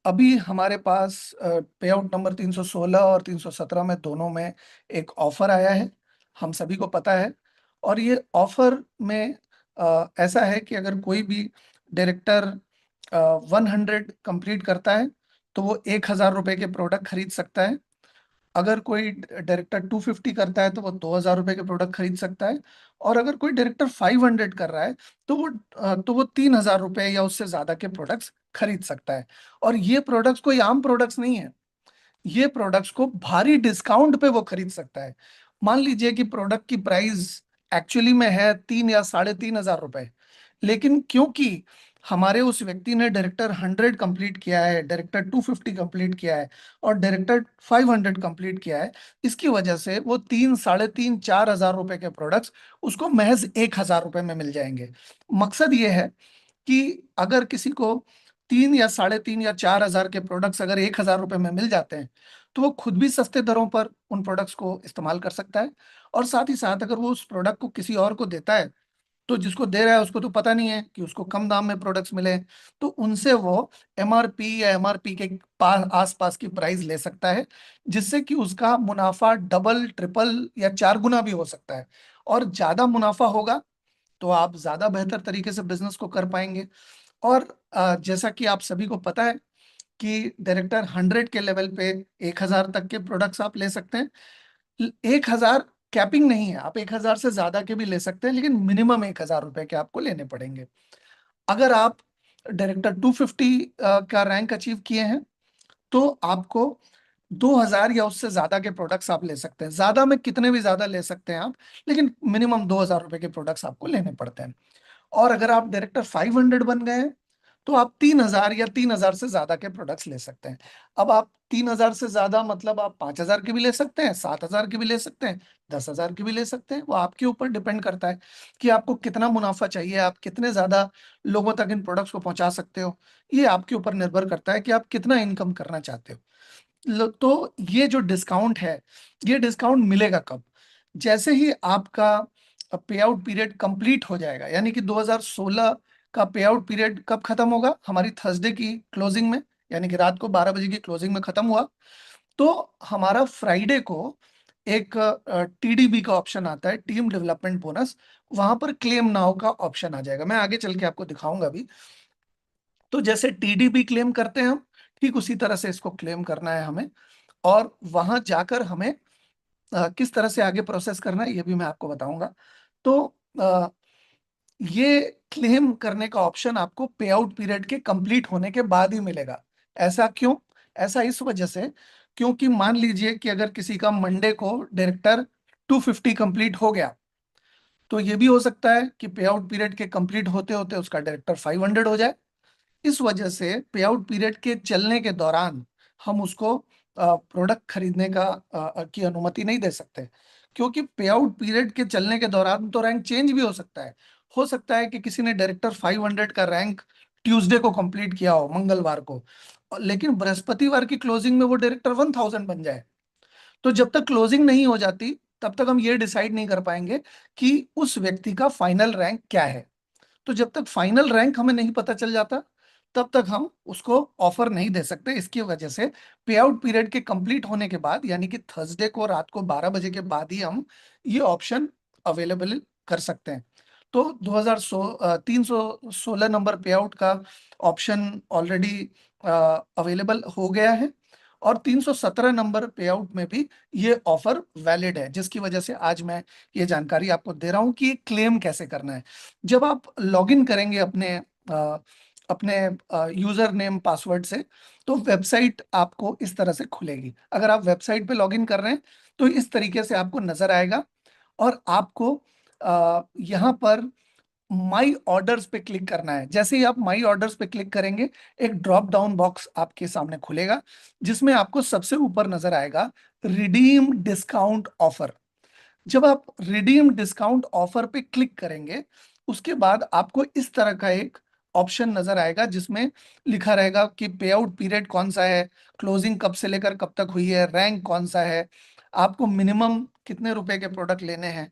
अभी हमारे पास पे आउट नंबर 316 और 317 में दोनों में एक ऑफर आया है, हम सभी को पता है। और ये ऑफर में ऐसा है कि अगर कोई भी डायरेक्टर 100 कंप्लीट करता है तो वो 1,000 रुपये के प्रोडक्ट खरीद सकता है। अगर कोई डायरेक्टर 250 करता है तो वो 2,000 रुपये के प्रोडक्ट खरीद सकता है। और अगर कोई डायरेक्टर 500 कर रहा है तो वो 3,000 रुपये या उससे ज्यादा के प्रोडक्ट्स खरीद सकता है। और ये प्रोडक्ट्स कोई आम प्रोडक्ट्स नहीं है, ये प्रोडक्ट्स को भारी डिस्काउंट पे वो खरीद सकता है। मान लीजिए कि प्रोडक्ट की प्राइस एक्चुअली में है 3 या 3,500 रुपए, लेकिन क्योंकि हमारे उस व्यक्ति ने डायरेक्टर 100 कंप्लीट किया है, डायरेक्टर 250 कंप्लीट किया है और डायरेक्टर 500 कंप्लीट किया है, इसकी वजह से वो 3, 3.5, 4,000 रुपए के प्रोडक्ट्स उसको महज 1,000 रुपए में मिल जाएंगे। मकसद ये है कि अगर किसी को 3 या 3.5 या 4,000 के प्रोडक्ट्स अगर 1,000 रुपए में मिल जाते हैं तो वो खुद भी सस्ते दरों पर उन प्रोडक्ट्स को इस्तेमाल कर सकता है। और साथ ही साथ अगर वो उस प्रोडक्ट को किसी और को देता है तो जिसको दे रहा है उसको तो पता नहीं है कि उसको कम दाम में प्रोडक्ट्स मिले हैं, तो उनसे वो एमआरपी या एमआरपी के पास आसपास की प्राइस ले सकता है, जिससे कि उसका मुनाफा डबल ट्रिपल या 4 गुना भी हो सकता है। और ज्यादा मुनाफा होगा तो आप ज्यादा बेहतर तरीके से बिजनेस को कर पाएंगे। और जैसा कि आप सभी को पता है कि डायरेक्टर 100 के लेवल पे 1,000 तक के प्रोडक्ट्स आप ले सकते हैं। 1,000 कैपिंग नहीं है, आप 1,000 से ज्यादा के भी ले सकते हैं, लेकिन मिनिमम 1,000 रुपए के आपको लेने पड़ेंगे। अगर आप डायरेक्टर 250 का रैंक अचीव किए हैं तो आपको 2,000 या उससे ज्यादा के प्रोडक्ट्स आप ले सकते हैं। ज्यादा में कितने भी ज्यादा ले सकते हैं आप, लेकिन मिनिमम 2,000 रुपए के प्रोडक्ट्स आपको लेने पड़ते हैं। और अगर आप डायरेक्टर 500 बन गए हैं तो आप 3,000 या 3,000 से ज्यादा के प्रोडक्ट्स ले सकते हैं। अब आप 3,000 से ज्यादा मतलब आप 5,000 के भी ले सकते हैं, 7,000 के भी ले सकते हैं, 10,000 के भी ले सकते हैं। वो आपके ऊपर डिपेंड करता है कि आपको कितना मुनाफा चाहिए, आप कितने ज्यादा लोगों तक इन प्रोडक्ट्स को पहुंचा सकते हो। ये आपके ऊपर निर्भर करता है कि आप कितना इनकम करना चाहते हो। तो ये जो डिस्काउंट है, ये डिस्काउंट मिलेगा कब? जैसे ही आपका पे आउट पीरियड कंप्लीट हो जाएगा, यानी कि 2016 का पे आउट पीरियड कब खत्म होगा? हमारी थर्सडे की क्लोजिंग में, यानी कि रात को 12 बजे की क्लोजिंग में खत्म हुआ। तो हमारा फ्राइडे को एक टीडीबी का ऑप्शन आता है, टीम डेवलपमेंट बोनस। वहां पर क्लेम नाउ का ऑप्शन आ जाएगा, मैं आगे चल के आपको दिखाऊंगा भी। तो जैसे टीडीबी क्लेम करते हैं हम, ठीक उसी तरह से इसको क्लेम करना है हमें। और वहां जाकर हमें किस तरह से आगे प्रोसेस करना है ये भी मैं आपको बताऊंगा। तो अ, ये क्लेम करने का ऑप्शन आपको पे आउट पीरियड के कंप्लीट होने के बाद ही मिलेगा। ऐसा क्यों? ऐसा इस वजह से क्योंकि मान लीजिए कि अगर किसी का मंडे को डायरेक्टर 250 कंप्लीट हो गया, तो ये भी हो सकता है कि पे आउट पीरियड के कंप्लीट होते होते उसका डायरेक्टर 500 हो जाए। इस वजह से पे आउट पीरियड के चलने के दौरान हम उसको प्रोडक्ट खरीदने की अनुमति नहीं दे सकते, क्योंकि पे आउट पीरियड के चलने के दौरान तो रैंक चेंज भी हो सकता है। हो सकता है कि किसी ने डायरेक्टर 500 का रैंक ट्यूसडे को कंप्लीट किया हो, मंगलवार को, लेकिन बृहस्पतिवार की क्लोजिंग में वो डायरेक्टर 1,000 बन जाए। तो जब तक क्लोजिंग नहीं हो जाती तब तक हम ये डिसाइड नहीं कर पाएंगे कि उस व्यक्ति का फाइनल रैंक क्या है। तो जब तक फाइनल रैंक हमें नहीं पता चल जाता तब तक हम उसको ऑफर नहीं दे सकते। इसकी वजह से पे आउट पीरियड के कंप्लीट होने के बाद, यानी कि थर्सडे को रात को 12 बजे के बाद ही हम ये ऑप्शन अवेलेबल कर सकते हैं। तो 316 नंबर पे आउट का ऑप्शन ऑलरेडी अवेलेबल हो गया है। और 317 नंबर पे आउट में भी ये ऑफर वैलिड है, जिसकी वजह से आज मैं ये जानकारी आपको दे रहा हूं कि क्लेम कैसे करना है। जब आप लॉगिन करेंगे अपने यूजर नेम पासवर्ड से, तो वेबसाइट आपको इस तरह से खुलेगी। अगर आप वेबसाइट पे लॉगिन कर रहे हैं तो इस तरीके से आपको नजर आएगा। और आपको यहाँ पर माई ऑर्डर्स पे क्लिक करना है। जैसे ही आप माई ऑर्डर्स पे क्लिक करेंगे, एक ड्रॉप डाउन बॉक्स आपके सामने खुलेगा, जिसमें आपको सबसे ऊपर नजर आएगा रिडीम डिस्काउंट ऑफर। जब आप रिडीम डिस्काउंट ऑफर पे क्लिक करेंगे, उसके बाद आपको इस तरह का एक ऑप्शन नजर आएगा जिसमें लिखा रहेगा कि पे आउट पीरियड कौन सा है, क्लोजिंग कब से लेकर कब तक हुई है, रैंक कौन सा है, आपको मिनिमम कितने रुपए के प्रोडक्ट लेने हैं।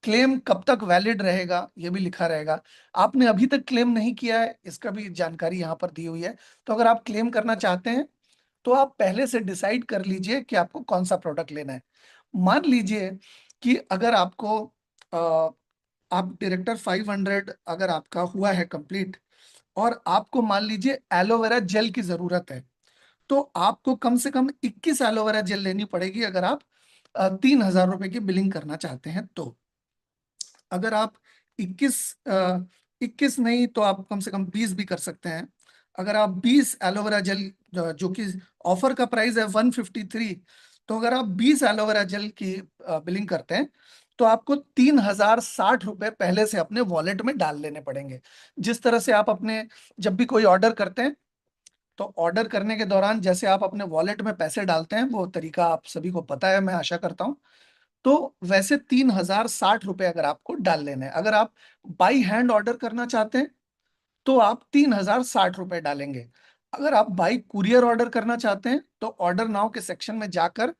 क्लेम कब तक वैलिड रहेगा ये भी लिखा रहेगा। आपने अभी तक क्लेम नहीं किया है इसका भी जानकारी यहाँ पर दी हुई है। तो अगर आप क्लेम करना चाहते हैं तो आप पहले से डिसाइड कर लीजिए कि आपको कौन सा प्रोडक्ट लेना है। मान लीजिए कि अगर आपको अ, आप डायरेक्टर 500 अगर आपका हुआ है कंप्लीट, और आपको मान लीजिए एलोवेरा जेल की जरूरत है, तो आपको कम से कम 21 एलोवेरा जेल लेनी पड़ेगी अगर आप 3,000 रुपए की बिलिंग करना चाहते हैं। तो अगर आप 21 21 नहीं तो आप कम से कम 20 भी कर सकते हैं। अगर आप 20 एलोवेरा जेल जो कि ऑफर का प्राइस है 153, तो अगर आप 20 एलोवेरा जेल की बिलिंग करते हैं तो आपको 3,060 रुपये पहले से अपने वॉलेट में डाल लेने पड़ेंगे। जिस तरह से आप अपने जब भी कोई ऑर्डर करते हैं तो ऑर्डर करने के दौरान जैसे आप अपने वॉलेट में पैसे डालते हैं वो तरीका आप सभी को पता है, मैं आशा करता हूँ। तो वैसे 3,060 रुपये अगर आपको डाल लेने हैं। अगर आप बाई हैंड ऑर्डर करना चाहते हैं तो आप 3,060 रुपये डालेंगे। अगर आप बाई कुरियर ऑर्डर करना चाहते हैं तो ऑर्डर नाउ के सेक्शन में जाकर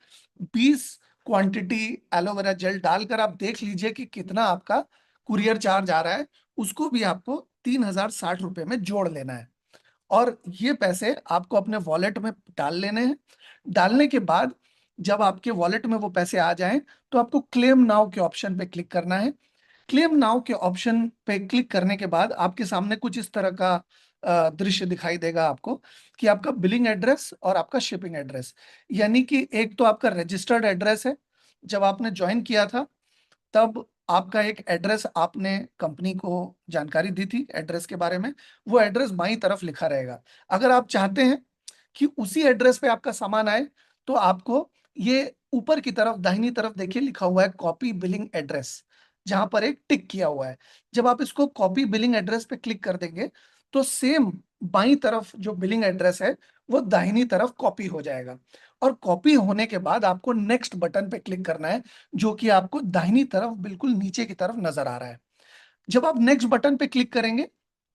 20 क्वांटिटी एलोवेरा जेल डालकर आप देख लीजिए कि कितना आपका कुरियर चार्ज आ रहा है, उसको भी आपको 3,060 रुपये में जोड़ लेना है। और ये पैसे आपको अपने वॉलेट में डाल लेने हैं। डालने के बाद जब आपके वॉलेट में वो पैसे आ जाएं तो आपको क्लेम नाउ के ऑप्शन पे क्लिक करना है। क्लेम नाउ के ऑप्शन पे क्लिक करने के बाद आपके सामने कुछ इस तरह का दृश्य दिखाई देगा आपको, कि आपका बिलिंग एड्रेस और आपका शिपिंग एड्रेस, यानी कि एक तो आपका रजिस्टर्ड एड्रेस है, जब आपने ज्वाइन किया था तब आपका एक एड्रेस आपने कंपनी को जानकारी दी थी एड्रेस के बारे में, वो एड्रेस बाईं तरफ लिखा रहेगा। अगर आप चाहते हैं कि उसी एड्रेस पे आपका सामान आए तो आपको ये ऊपर की तरफ दाहिनी तरफ देखिए लिखा हुआ है कॉपी बिलिंग एड्रेस, जहां पर एक टिक किया हुआ है। जब आप इसको कॉपी बिलिंग एड्रेस पे क्लिक कर देंगे तो सेम बाईं तरफ जो बिलिंग एड्रेस है वो दाहिनी तरफ कॉपी हो जाएगा। और कॉपी होने के बाद आपको नेक्स्ट बटन पे क्लिक करना है, जो कि आपको दाहिनी तरफ बिल्कुल नीचे की तरफ नजर आ रहा है। जब आप नेक्स्ट बटन पे क्लिक करेंगे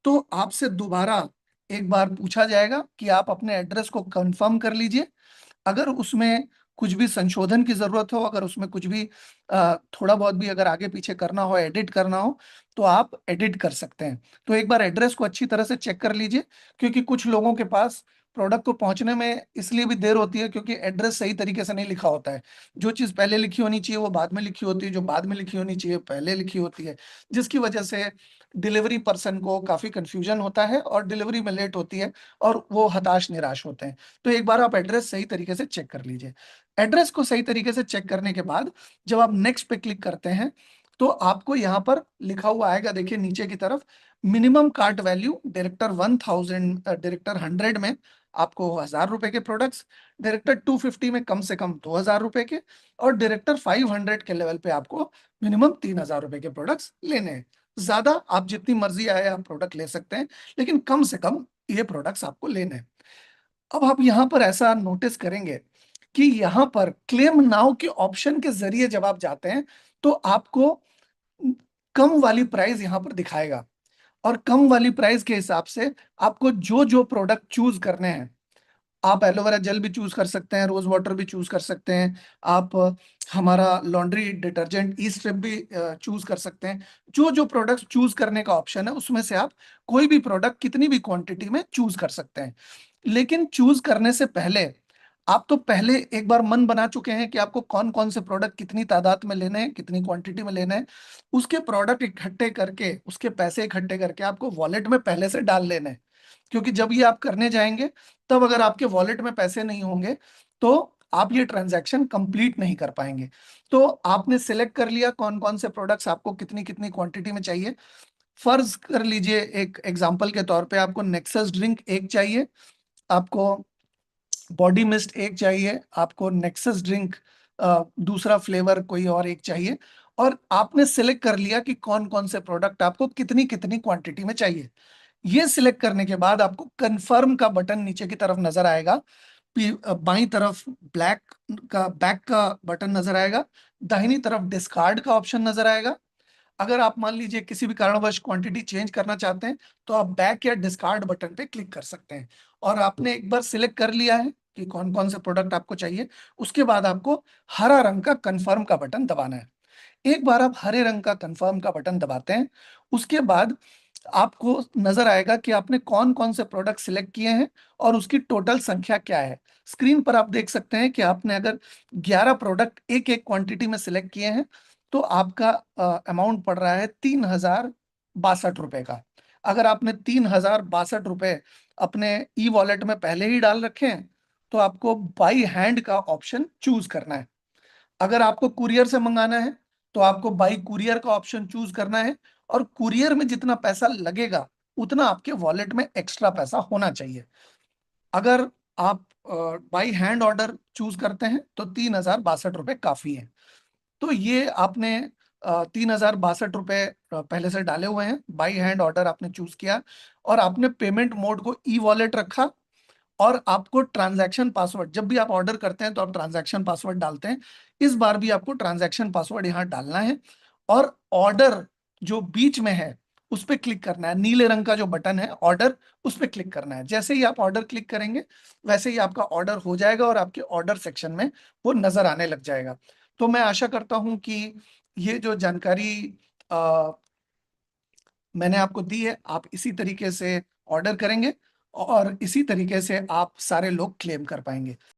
तो आपसे दोबारा एक बार पूछा जाएगा कि आप अपने एड्रेस को कंफर्म कर लीजिए। अगर उसमें कुछ भी संशोधन की जरूरत हो, अगर उसमें कुछ भी थोड़ा बहुत भी अगर आगे पीछे करना हो, एडिट करना हो, तो आप एडिट कर सकते हैं। तो एक बार एड्रेस को अच्छी तरह से चेक कर लीजिए, क्योंकि कुछ लोगों के पास प्रोडक्ट को पहुंचने में इसलिए भी देर होती है क्योंकि एड्रेस सही तरीके से नहीं लिखा होता है। जो चीज़ पहले लिखी होनी चाहिए वो बाद में लिखी होती है, जो बाद में लिखी होनी चाहिए पहले लिखी होती है, जिसकी वजह से डिलीवरी पर्सन को काफ़ी कंफ्यूजन होता है और डिलीवरी में लेट होती है और वो हताश निराश होते हैं। तो एक बार आप एड्रेस सही तरीके से चेक कर लीजिए। एड्रेस को सही तरीके से चेक करने के बाद जब आप नेक्स्ट पे क्लिक करते हैं तो आपको यहाँ पर लिखा हुआ आएगा, देखिए नीचे की तरफ, minimum cart value director 1000, director 100 में आपको 1,000 रुपए के प्रोडक्ट्स, डायरेक्टर 250 में कम से कम 2,000 रुपए के, और डायरेक्टर 500 के लेवल पे आपको मिनिमम 3,000 रुपए के प्रोडक्ट्स लेने हैं। ज्यादा आप जितनी मर्जी आए आप प्रोडक्ट ले सकते हैं, लेकिन कम से कम ये प्रोडक्ट्स आपको लेने हैं। अब आप यहाँ पर ऐसा नोटिस करेंगे कि यहाँ पर क्लेम नाउ के ऑप्शन के जरिए जब आप जाते हैं तो आपको कम वाली प्राइस यहाँ पर दिखाएगा, और कम वाली प्राइस के हिसाब से आपको जो जो प्रोडक्ट चूज करने हैं, आप एलोवेरा जेल भी चूज कर सकते हैं, रोज वाटर भी चूज कर सकते हैं, आप हमारा लॉन्ड्री डिटर्जेंट ई स्ट्रिप भी चूज कर सकते हैं। जो जो प्रोडक्ट चूज करने का ऑप्शन है उसमें से आप कोई भी प्रोडक्ट कितनी भी क्वांटिटी में चूज कर सकते हैं। लेकिन चूज करने से पहले आप तो पहले एक बार मन बना चुके हैं कि आपको कौन कौन से प्रोडक्ट कितनी तादाद में लेने हैं, कितनी क्वांटिटी में लेने हैं। उसके प्रोडक्ट इकट्ठे करके, उसके पैसे इकट्ठे करके आपको वॉलेट में पहले से डाल लेने हैं। क्योंकि जब ये आप करने जाएंगे तब अगर आपके वॉलेट में पैसे नहीं होंगे तो आप ये ट्रांजैक्शन कंप्लीट नहीं कर पाएंगे। तो आपने सिलेक्ट कर लिया कौन कौन से प्रोडक्ट्स आपको कितनी कितनी क्वांटिटी में चाहिए। फर्ज कर लीजिए एक एग्जांपल के तौर पे आपको नेक्सस ड्रिंक एक चाहिए, आपको बॉडी मिस्ट एक चाहिए, आपको नेक्सस ड्रिंक दूसरा फ्लेवर कोई और एक चाहिए, और आपने सिलेक्ट कर लिया कि कौन कौन से प्रोडक्ट आपको कितनी कितनी क्वांटिटी में चाहिए। ये सिलेक्ट करने के बाद आपको कंफर्म का बटन नीचे की तरफ नजर आएगा, बाईं तरफ ब्लैक का बैक का बटन नजर आएगा, दाहिनी तरफ डिस्कार्ड का ऑप्शन नजर आएगा। अगर आप मान लीजिए किसी भी कारणवश क्वांटिटी चेंज करना चाहते हैं तो आप बैक या डिस्कार्ड बटन पे क्लिक कर सकते हैं। और आपने एक बार सिलेक्ट कर लिया है कि कौन कौन से प्रोडक्ट आपको चाहिए, उसके बाद आपको हरा रंग का कंफर्म का बटन दबाना है। एक बार आप हरे रंग का कंफर्म का बटन दबाते हैं, उसके बाद आपको नजर आएगा कि आपने कौन कौन से प्रोडक्ट सिलेक्ट किए हैं और उसकी टोटल संख्या क्या है। स्क्रीन पर आप देख सकते हैं कि आपने अगर 11 प्रोडक्ट एक एक क्वांटिटी में सिलेक्ट किए हैं तो आपका अमाउंट पड़ रहा है 3062 रुपए का। अगर आपने 3062 रुपए अपने ई वॉलेट में पहले ही डाल रखे हैं तो आपको बाई हैंड का ऑप्शन चूज करना है। अगर आपको कुरियर से मंगाना है तो आपको बाई कुरियर का ऑप्शन चूज करना है, और कुरियर में जितना पैसा लगेगा उतना आपके वॉलेट में एक्स्ट्रा पैसा होना चाहिए। अगर आप बाई हैंड ऑर्डर चूज करते हैं तो 3062 रुपये काफी है। तो ये आपने 3062 रुपये पहले से डाले हुए हैं, बाई हैंड ऑर्डर आपने चूज किया और आपने पेमेंट मोड को ई वॉलेट रखा, और आपको ट्रांजैक्शन पासवर्ड, जब भी आप ऑर्डर करते हैं तो आप ट्रांजैक्शन पासवर्ड डालते हैं, इस बार भी आपको ट्रांजैक्शन पासवर्ड यहाँ डालना है। और ऑर्डर जो बीच में है उस पर क्लिक करना है, नीले रंग का जो बटन है ऑर्डर, उस पर क्लिक करना है। जैसे ही आप ऑर्डर क्लिक करेंगे वैसे ही आपका ऑर्डर हो जाएगा और आपके ऑर्डर सेक्शन में वो नजर आने लग जाएगा। तो मैं आशा करता हूं कि ये जो जानकारी अ, मैंने आपको दी है आप इसी तरीके से ऑर्डर करेंगे और इसी तरीके से आप सारे लोग क्लेम कर पाएंगे।